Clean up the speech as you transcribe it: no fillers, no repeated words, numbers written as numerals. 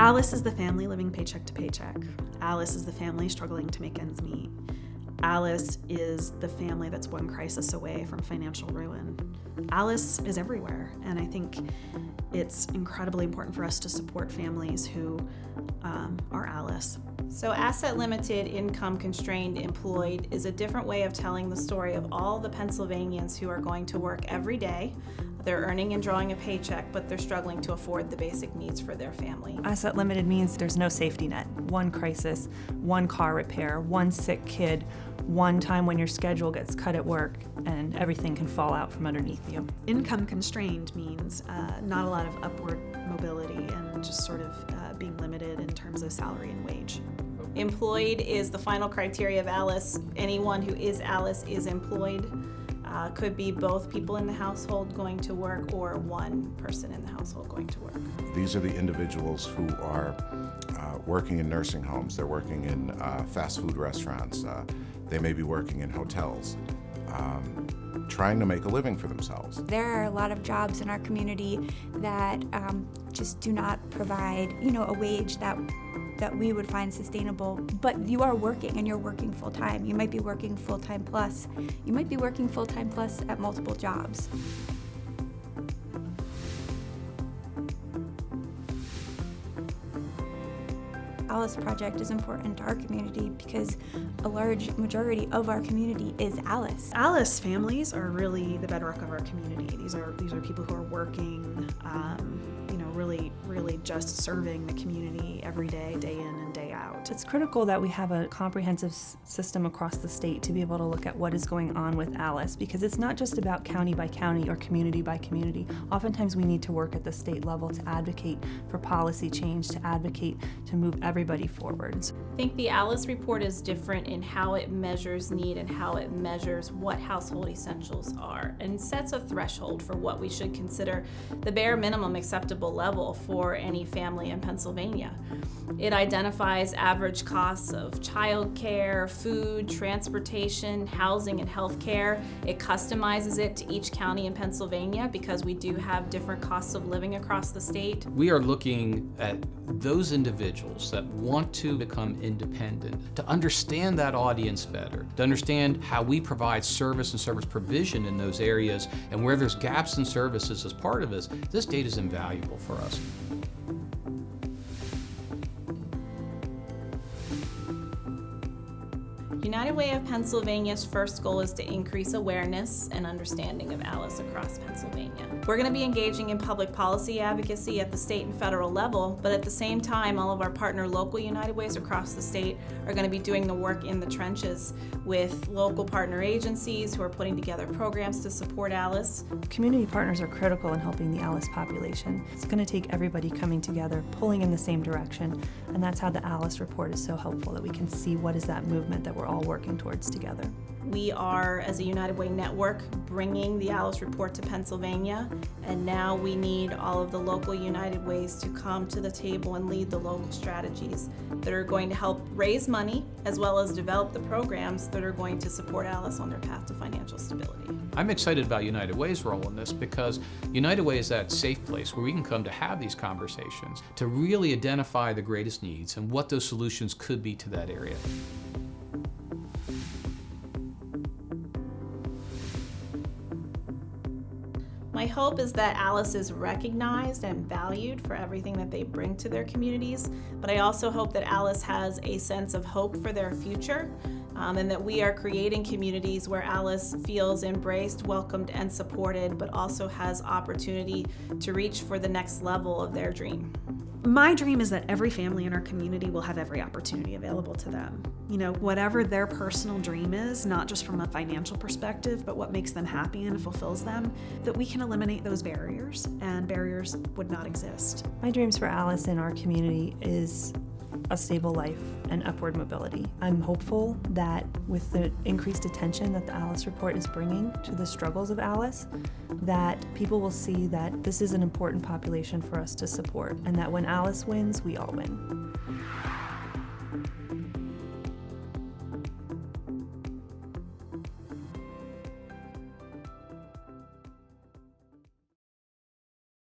Alice is the family living paycheck to paycheck. Alice is the family struggling to make ends meet. Alice is the family that's one crisis away from financial ruin. Alice is everywhere, and I think it's incredibly important for us to support families who are Alice. So asset limited, income constrained, employed is a different way of telling the story of all the Pennsylvanians who are going to work every day. They're earning and drawing a paycheck, but they're struggling to afford the basic needs for their family. Asset limited means there's no safety net. One crisis, one car repair, one sick kid, one time when your schedule gets cut at work, and everything can fall out from underneath you. Income constrained means not a lot of upward mobility and just sort of being limited in terms of salary and wage. Employed is the final criteria of Alice. Anyone who is Alice is employed. Could be both people in the household going to work or one person in the household going to work. These are the individuals who are working in nursing homes, they're working in fast food restaurants, they may be working in hotels, trying to make a living for themselves. There are a lot of jobs in our community that just do not provide, a wage that we would find sustainable, but you are working and you're working full-time. You might be working full-time plus. You might be working full-time plus at multiple jobs. Alice Project is important to our community because a large majority of our community is Alice. Alice families are really the bedrock of our community. These are people who are working, really just serving the community every day, day in and day out. It's critical that we have a comprehensive system across the state to be able to look at what is going on with Alice, because it's not just about county by county or community by community. Oftentimes we need to work at the state level to advocate for policy change, to advocate to move everybody forwards. I think the Alice report is different in how it measures need and how it measures what household essentials are, and sets a threshold for what we should consider the bare minimum acceptable level for any family in Pennsylvania. It identifies average costs of child care, food, transportation, housing, and health care. It customizes it to each county in Pennsylvania because we do have different costs of living across the state. We are looking at those individuals that want to become independent, to understand that audience better, to understand how we provide service and service provision in those areas, and where there's gaps in services as part of this data is invaluable for us. United Way of Pennsylvania's first goal is to increase awareness and understanding of Alice across Pennsylvania. We're going to be engaging in public policy advocacy at the state and federal level, but at the same time, all of our partner local United Ways across the state are going to be doing the work in the trenches with local partner agencies who are putting together programs to support Alice. Community partners are critical in helping the Alice population. It's going to take everybody coming together, pulling in the same direction, and that's how the Alice report is so helpful, that we can see what is that movement that we're all working towards together. We are, as a United Way network, bringing the Alice report to Pennsylvania, and now we need all of the local United Ways to come to the table and lead the local strategies that are going to help raise money, as well as develop the programs that are going to support Alice on their path to financial stability. I'm excited about United Way's role in this because United Way is that safe place where we can come to have these conversations, to really identify the greatest needs and what those solutions could be to that area. My hope is that Alice is recognized and valued for everything that they bring to their communities, but I also hope that Alice has a sense of hope for their future, and that we are creating communities where Alice feels embraced, welcomed, and supported, but also has opportunity to reach for the next level of their dream. My dream is that every family in our community will have every opportunity available to them. Whatever their personal dream is, not just from a financial perspective, but what makes them happy and fulfills them, that we can eliminate those barriers, and barriers would not exist. My dreams for Alice in our community is a stable life and upward mobility. I'm hopeful that with the increased attention that the Alice report is bringing to the struggles of Alice, that people will see that this is an important population for us to support, and that when Alice wins, we all win.